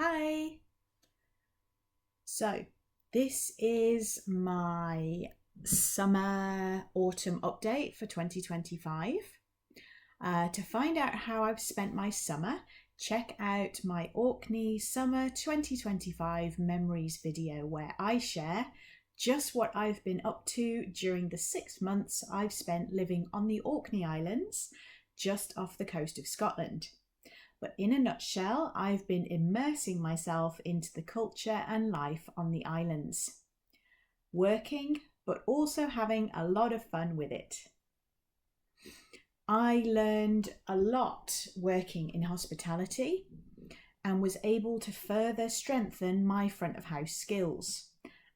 Hi! So, this is my summer autumn update for 2025. To find out how I've spent my summer, check out my Orkney Summer 2025 Memories video where I share just what I've been up to during the 6 months I've spent living on the Orkney Islands, just off the coast of Scotland. But in a nutshell, I've been immersing myself into the culture and life on the islands, working but also having a lot of fun with it. I learned a lot working in hospitality and was able to further strengthen my front of house skills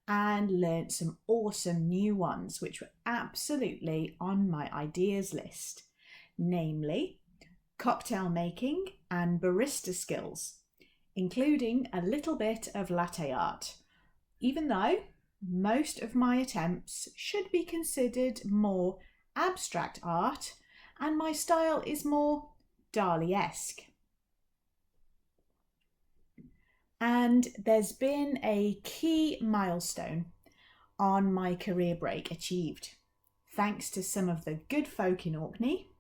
and learnt some awesome new ones which were absolutely on my ideas list, namely cocktail making and barista skills, including a little bit of latte art, even though most of my attempts should be considered more abstract art and my style is more Dali-esque. And there's been a key milestone on my career break achieved. Thanks to some of the good folk in Orkney,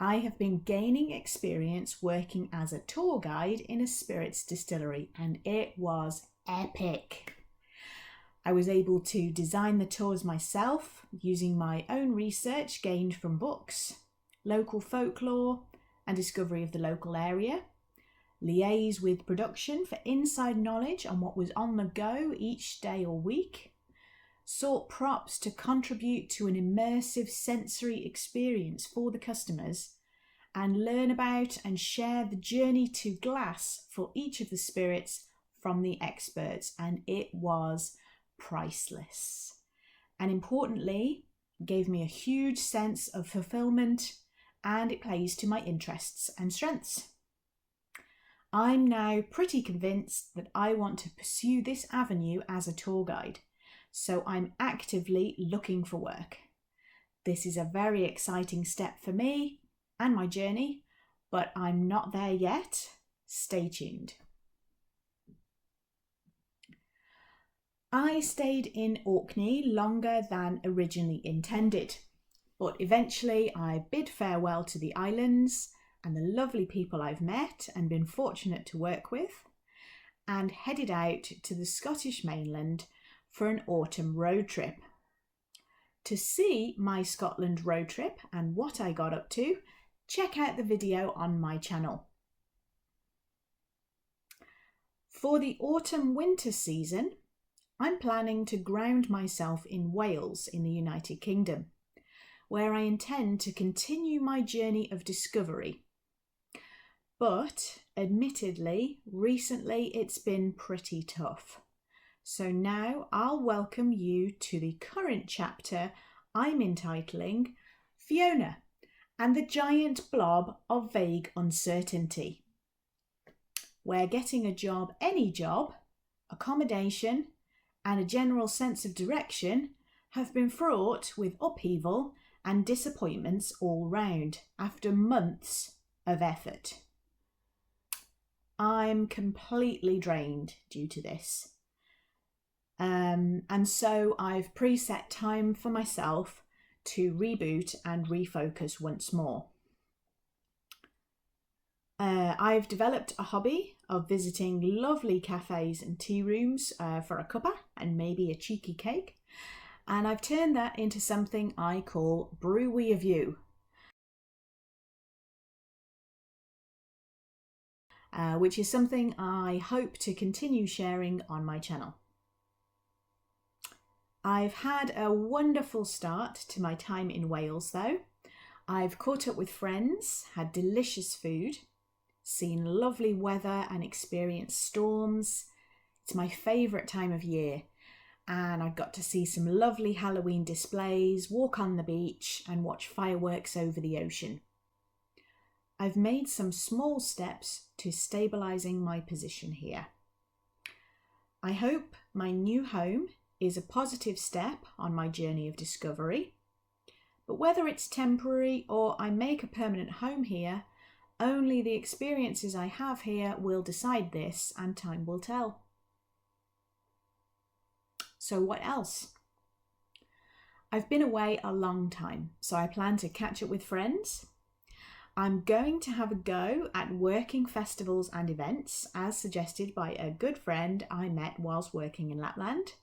I have been gaining experience working as a tour guide in a spirits distillery, and it was epic. I was able to design the tours myself using my own research gained from books, local folklore and discovery of the local area, liaise with production for inside knowledge on what was on the go each day or week, sought props to contribute to an immersive sensory experience for the customers, and learn about and share the journey to glass for each of the spirits from the experts, and it was priceless. And importantly, gave me a huge sense of fulfillment, and it plays to my interests and strengths. I'm now pretty convinced that I want to pursue this avenue as a tour guide, so I'm actively looking for work. This is a very exciting step for me and my journey, but I'm not there yet. Stay tuned. I stayed in Orkney longer than originally intended, but eventually I bid farewell to the islands and the lovely people I've met and been fortunate to work with, and headed out to the Scottish mainland for an autumn road trip. To see my Scotland road trip and what I got up to, check out the video on my channel. For the autumn-winter season, I'm planning to ground myself in Wales in the United Kingdom, where I intend to continue my journey of discovery. But admittedly, recently it's been pretty tough. So now I'll welcome you to the current chapter I'm entitling Fiona and the giant blob of vague uncertainty, where getting a job, any job, accommodation, and a general sense of direction have been fraught with upheaval and disappointments all round after months of effort. I'm completely drained due to this. And so I've preset time for myself to reboot and refocus once more. I've developed a hobby of visiting lovely cafes and tea rooms for a cuppa and maybe a cheeky cake, and I've turned that into something I call Brew Wi a View, which is something I hope to continue sharing on my channel. I've had a wonderful start to my time in Wales though. I've caught up with friends, had delicious food, seen lovely weather and experienced storms. It's my favourite time of year, and I got to see some lovely Halloween displays, walk on the beach and watch fireworks over the ocean. I've made some small steps to stabilising my position here. I hope my new home is a positive step on my journey of discovery, but whether it's temporary or I make a permanent home here, Only the experiences I have here will decide this, and time will tell. So what else? I've been away a long time, so I plan to catch up with friends. I'm going to have a go at working festivals and events, as suggested by a good friend I met whilst working in Lapland.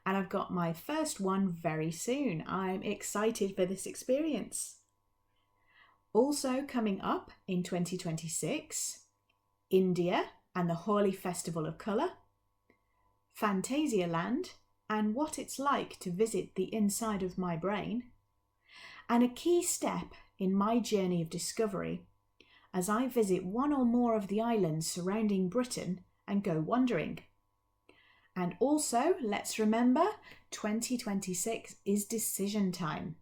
And I've got my first one very soon. I'm excited for this experience. Also coming up in 2026, India and the Holi Festival of Colour, Fantasialand and what it's like to visit the inside of my brain, and a key step in my journey of discovery as I visit one or more of the islands surrounding Britain and go wandering. And also, let's remember, 2026 is decision time.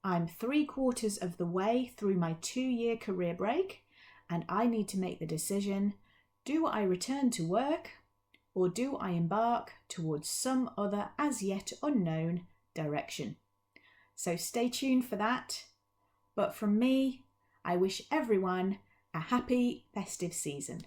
I'm 3/4 of the way through my 2-year career break, and I need to make the decision, do I return to work or do I embark towards some other as yet unknown direction? So stay tuned for that. But from me, I wish everyone a happy festive season.